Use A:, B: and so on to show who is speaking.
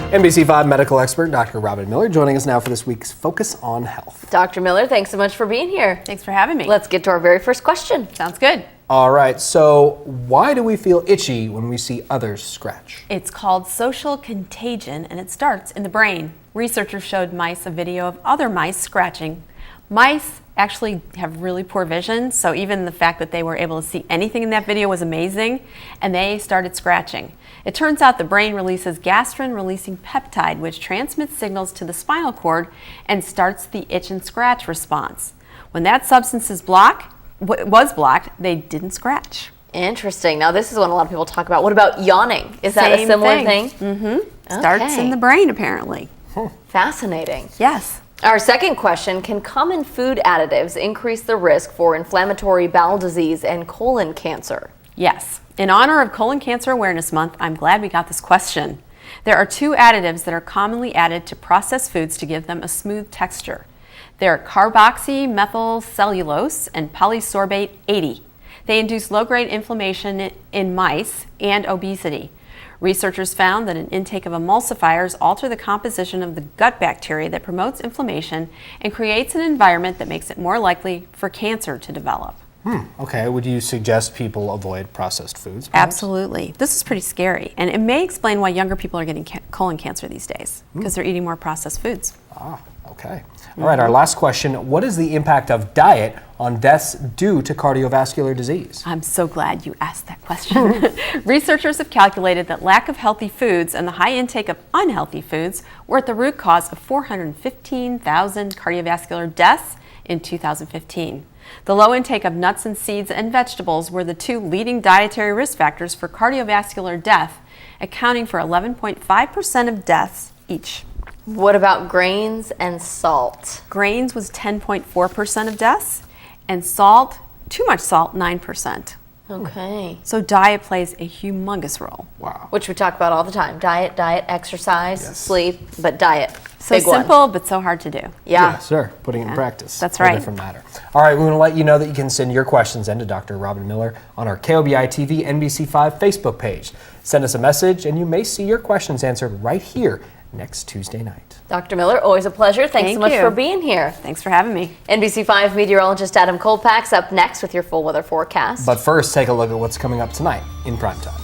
A: NBC5 medical expert Dr. Robin Miller joining us now for this week's Focus on Health.
B: Dr. Miller, thanks so much for being here.
C: Thanks for having me.
B: Let's get to our very first question.
C: Sounds good.
A: All right, so why do we feel itchy when we see others scratch?
C: It's called social contagion, and it starts in the brain. Researchers showed mice a video of other mice scratching. Mice actually have really poor vision, so even the fact that they were able to see anything in that video was amazing, and they started scratching. It turns out the brain releases gastrin-releasing peptide, which transmits signals to the spinal cord and starts the itch and scratch response. When that substance was blocked, they didn't scratch.
B: Interesting. Now, this is one a lot of people talk about. What about yawning? Is that a similar thing?
C: Mm-hmm. Starts in the brain, apparently.
B: Fascinating.
C: Yes.
B: Our second question, can common food additives increase the risk for inflammatory bowel disease and colon cancer?
C: Yes. In honor of Colon Cancer Awareness Month, I'm glad we got this question. There are two additives that are commonly added to processed foods to give them a smooth texture. They're carboxymethylcellulose and polysorbate 80. They induce low-grade inflammation in mice and obesity. Researchers found that an intake of emulsifiers alter the composition of the gut bacteria that promotes inflammation and creates an environment that makes it more likely for cancer to develop.
A: Okay, would you suggest people avoid processed foods, perhaps?
C: Absolutely. This is pretty scary, and it may explain why younger people are getting colon cancer these days, because they're eating more processed foods.
A: Okay. All right, our last question. What is the impact of diet on deaths due to cardiovascular disease?
C: I'm so glad you asked that question. Researchers have calculated that lack of healthy foods and the high intake of unhealthy foods were at the root cause of 415,000 cardiovascular deaths in 2015. The low intake of nuts and seeds and vegetables were the two leading dietary risk factors for cardiovascular death, accounting for 11.5% of deaths each.
B: What about grains and salt?
C: Grains was 10.4% of deaths, and salt, too much salt, 9%.
B: Okay.
C: So diet plays a humongous role.
A: Wow.
B: Which we talk about all the time. Diet, exercise, sleep, but diet.
C: So
B: Big
C: simple,
B: one.
C: but so hard to do.
B: Yeah.
A: Sure. Putting it in practice.
C: That's
A: A
C: right.
A: different matter. All right, we want to let you know that you can send your questions in to Dr. Robin Miller on our KOBI TV NBC5 Facebook page. Send us a message, and you may see your questions answered right here next Tuesday night.
B: Dr. Miller, always a pleasure. Thanks so much for being here.
C: Thanks for having me.
B: NBC5 meteorologist Adam Kolpack's up next with your full weather forecast.
A: But first, take a look at what's coming up tonight in primetime.